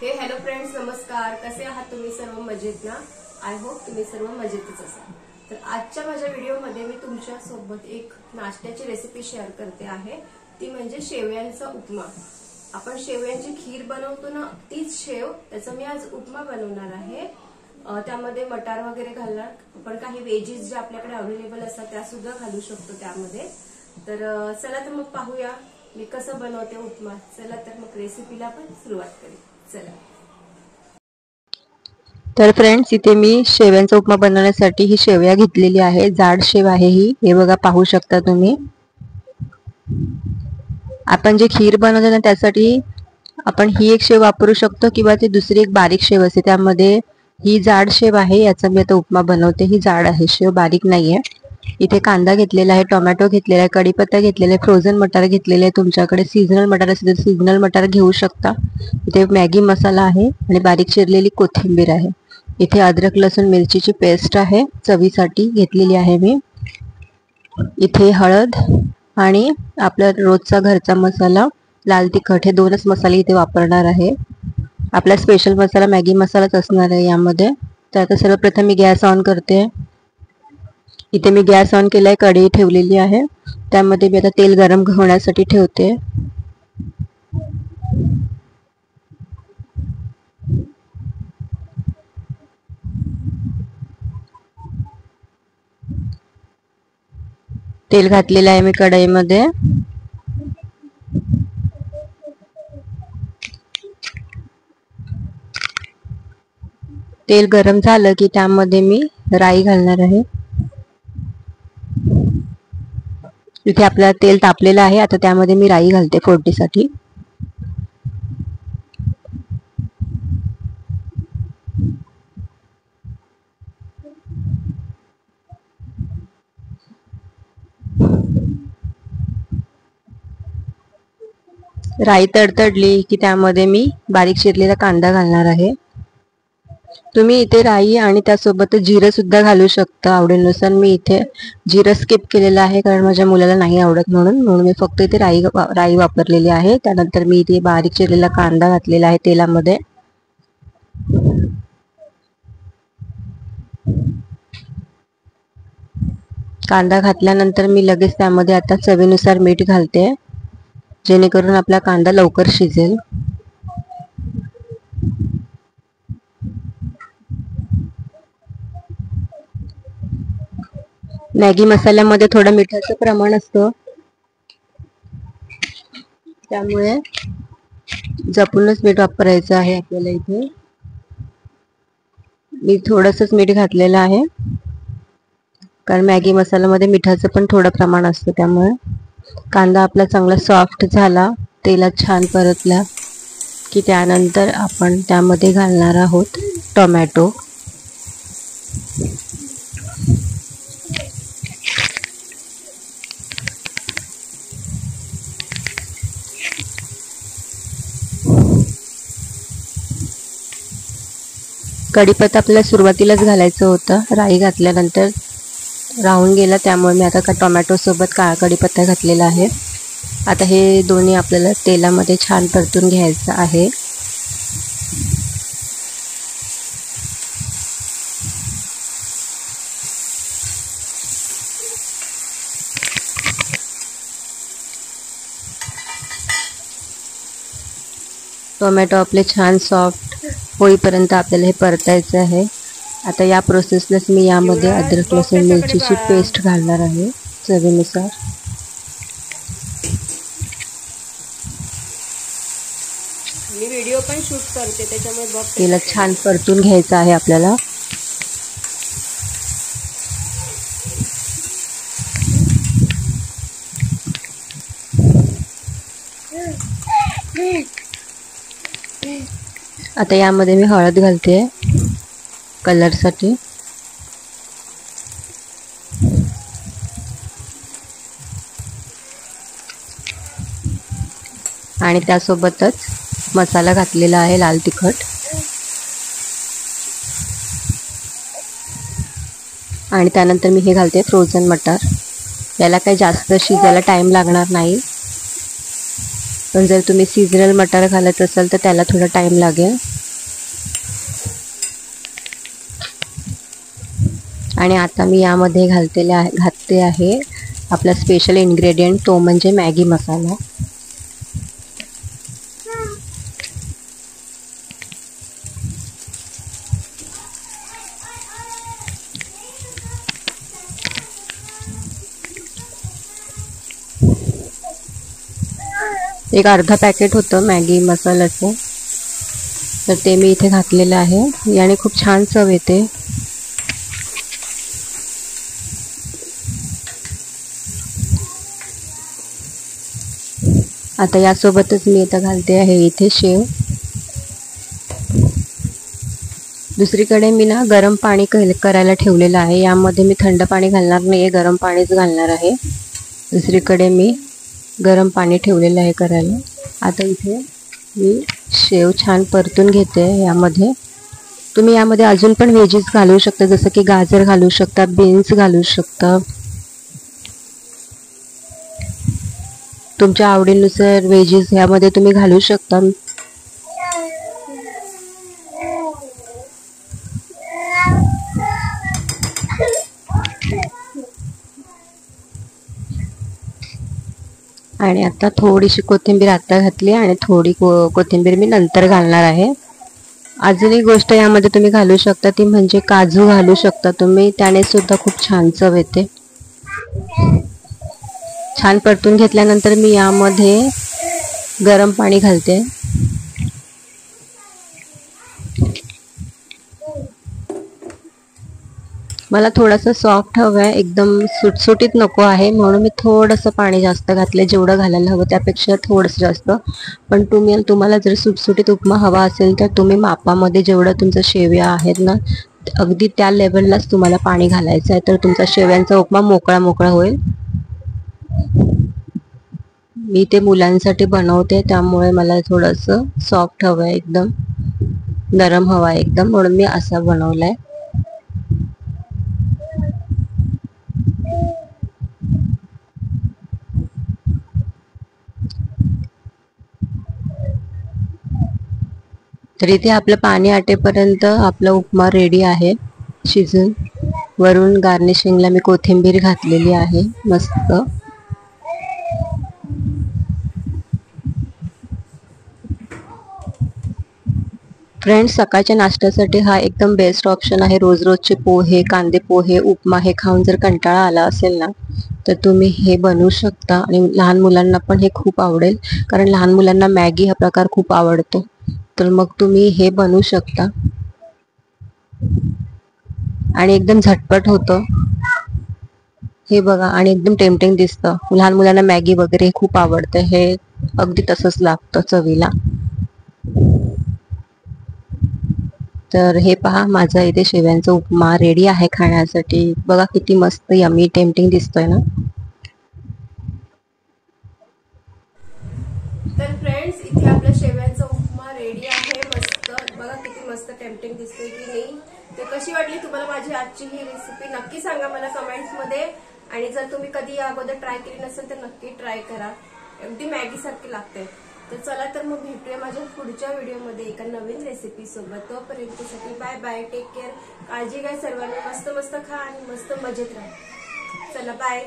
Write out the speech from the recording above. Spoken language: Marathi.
हॅलो फ्रेंड्स, नमस्कार. कसे आहात तुम्ही सर्व? मजेत ना? आय होप तुम्ही सर्व मजेतच असाल. तर आजच्या माझ्या व्हिडिओमध्ये मी तुमच्या सोबत एक नाश्त्याची रेसिपी शेअर करते आहे. ती म्हणजे शेवयांचा उपमा. आपण शेवयांची खीर बनवतो ना, तीच शेव, त्याचा मी आज उपमा बनवणार आहे. त्यामध्ये मटार वगैरे घालणार, पण काही वेजीज जे आपल्याकडे अवेलेबल असतात त्या सुद्धा घालू शकतो त्यामध्ये. तर चला तर मग पाहूया मी कसं बनवते उपमा. चला तर मग रेसिपीला पण सुरुवात करू. चला. तर फ्रेंड्स, इथे मी शेवयांचा उपमा बनवण्यासाठी ही शेवया घेतलेली आहे. जाड शेव आहे ही. हे बघा, पाहू शकता तुम्ही. आपण जे खीर बनवतो ना, त्यासाठी आपण ही एक शेव वापरू शकतो किंवा ती दुसरी एक बारीक शेव असते. त्यामध्ये ही जाड शेव आहे, याचा मी आता उपमा बनवते. ही जाड आहे शेव, बारीक नाहीये. इथे कांदा घेतलेला आहे, टोमॅटो घेतलेला आहे, कढीपत्ता घेतलेला आहे, फ्रोझन मटार घेतलेले आहे. तुमच्याकडे सीझनल मटार असेल तर सीझनल मटार घेऊ शकता. इथे मॅगी मसाला आहे आणि बारीक चिरलेली कोथिंबीर आहे. इथे अद्रक लसूण मिरचीची पेस्ट आहे, चवीसाठी घेतलेली आहे मी. इथे हळद आणि आपला रोजचा घरचा मसाला लाल तिखट, हे दोनच मसाले इथे वापरणार आहे. आपला स्पेशल मसाला मॅगी मसालाच असणार आहे यामध्ये. तर आता सर्वप्रथम मी गॅस ऑन करते. इथे मी गॅस ऑन केलाय, कढई ठेवलेली आहे. त्यामध्ये मी आता तेल गरम होण्यासाठी ठेवते. तेल घातलेलं आहे मी कढईमध्ये. तेल गरम झालं की त्यामध्ये मी राई घालणार आहे. इथे आपल्याला तेल तापलेलं आहे. आता त्यामध्ये मी राई घालते फोडणीसाठी. राई तडतडली की त्यामध्ये मी बारीक चिरलेला कांदा घालणार आहे. तुम्ही इथे राई आणि त्यासोबत जिरं सुद्धा घालू शकता आवडीनुसार. मी इथे जिरं स्किप केलेलं आहे कारण माझ्या मुलाला नाही आवडत, म्हणून मी फक्त इथे राई वापरलेली आहे. त्यानंतर मी इथे बारीक चिरलेला कांदा घातलेला आहे तेलामध्ये. कांदा घातल्यानंतर मी लगेच त्यामध्ये आता चवीनुसार मीठ घालते, जेणेकरून आपला कांदा लवकर शिजेल. मॅगी मसाल्यामध्ये थोडं मिठाचं प्रमाण असतं, त्यामुळे जपूनच मीठ वापरायचं आहे आपल्याला. इथे मी थोडंसंच मीठ घातलेलं आहे कारण मॅगी मसाल्यामध्ये मिठाचं पण थोडं प्रमाण असतं. त्यामुळे कांदा आपला चांगला सॉफ्ट झाला, तेलात छान परतला की त्यानंतर आपण त्यामध्ये घालणार आहोत टोमॅटो. कढीपत्ता आपल्याला सुरुवातीलाच घालायचं होतं, राई घातल्यानंतर राहून गेला, त्यामुळे मी आता टोमॅटो सोबत कढीपत्ता घातलेला आहे. आता हे दोन्ही आपल्याला तेलामध्ये छान परतून घ्यायचं आहे. टोमॅटो आपले छान सॉफ्ट होईपर्यंत आपल्याला हे परतायचं आहे. आता या प्रोसेसलाच मी यामध्ये अद्रक लसूण मिरचीची पेस्ट घालणार आहे चवीनुसार. मी व्हिडिओ पण शूट करते, त्याच्यामुळे तेला छान परतून घ्यायचं आहे आपल्याला. आता यामध्ये मी हळद घालते कलरसाठी. आणि त्यासोबतच मसाला घातलेला आहे लाल तिखट. आणि त्यानंतर मी हे घालते फ्रोझन मटार. याला काही जास्त शिजायला टाइम लागणार नाही, पण जर तुम्ही सीजनल मटार घालत असाल तर त्याला थोडा टाइम लागेल. आणि आता मी यामध्ये घालते आहे आपला स्पेशल इन्ग्रेडियंट, तो म्हणजे मॅगी मसाला. एक अर्धा पॅकेट होतं मॅगी मसाल्याचं, तर ते मी इथे घातलेलं आहे. याने खूप छान चव येते. आता यासोबतच मी आता घालते आहे इथे शेव. दुसरीकडे मी ना गरम पाणी करायला ठेवलेलं आहे. यामध्ये मी थंड पाणी घालणार नाही आहे, गरम पाणीच घालणार आहे. दुसरीकडे मी गरम पाणी ठेवलेलं आहे करायला. आता इथे मी शेव छान परतून घेते. यामध्ये तुम्ही यामध्ये अजून पण व्हेजीस घालू शकता, जसं की गाजर घालू शकता, बीन्स घालू शकता. तुमच्या आवडीनुसार व्हेजीस यामध्ये तुम्ही घालू शकता. आणि आता थोडीशी कोथिंबीर आता घातली आणि थोडी कोथिंबीर मी नंतर घालणार आहे. अजून एक गोष्ट यामध्ये तुम्ही घालू शकता, ती म्हणजे काजू घालू शकता तुम्ही, त्याने सुद्धा खूप छान चव येते. छान परतून घेतल्यानंतर मी यामध्ये गरम पाणी घालते. मला थोडंसं सॉफ्ट हवं आहे, एकदम सुटसुटीत नको आहे, म्हणून मी थोडंसं पाणी जास्त घातलं. जेवढं घालायला हवं त्यापेक्षा थोडंसं जास्त. पण तुम्हाला जर सुटसुटीत उपमा हवा असेल तर तुम्ही मापामध्ये जेवढं तुमचं शेवया आहेत ना, अगदी त्या लेवललाच तुम्हाला पाणी घालायचं आहे, तर तुमचा शेवयांचा उपमा मोकळा मोकळा होईल. मी ते मुलांसाठी बनवते, त्यामुळे मला थोडंसं सॉफ्ट हवं आहे, एकदम नरम हवा आहे एकदम, म्हणून मी असा बनवलाय. तर इथे आपलं पाणी आटेपर्यंत आपला उपमा रेडी आहे शिजून. वरून गार्निशिंगला मी कोथिंबीर घातलेली आहे मस्त. फ्रेंड्स, सकाळच्या नाश्त्यासाठी हा एकदम बेस्ट ऑप्शन आहे. रोज रोजचे पोहे, कांदे पोहे, उपमा हे खाऊन जर कंटाळा आला असेल ना, तर तुम्ही हे बनवू शकता. आणि लहान मुलांना पण हे खूप आवडेल, कारण लहान मुलांना मॅगी हा प्रकार खूप आवडतो. तर मग तुम्ही हे बनवू शकता आणि एकदम झटपट होतं हे बघा. आणि एकदम टेम्पटिंग दिसतं. लहान मुलांना मॅगी वगैरे खूप आवडतं, हे अगदी तसंच लागतं चवीला. तर हे पहा, माझा इथे शेवयांचा उपमा रेडी आहे खाण्यासाठी. बघा किती मस्त यमी टेम्पटिंग दिसतोय ना. तर फ्रेंड्स, इथे आपला शेवयांचा उपमा रेडी आहे. मस्त बघा किती मस्त टेम्पटिंग दिसतोय की नाही. तर कशी वाटली तुम्हाला माझी आजची ही रेसिपी नक्की सांगा मला कमेंट्स मध्ये. आणि जर तुम्ही कधी या अगोदर ट्राय केली नसेल तर नक्की ट्राय करा. अगदी मॅगी सारखी लागते. तर चला तर मग भेटूया माझ्या पुढच्या व्हिडिओमध्ये एका नवीन रेसिपी सोबत. तोपर्यंतसाठी बाय बाय, टेक केअर, काळजी घ्या सर्वांनी, मस्त मस्त खा आणि मस्त मजेत राहा. चला बाय.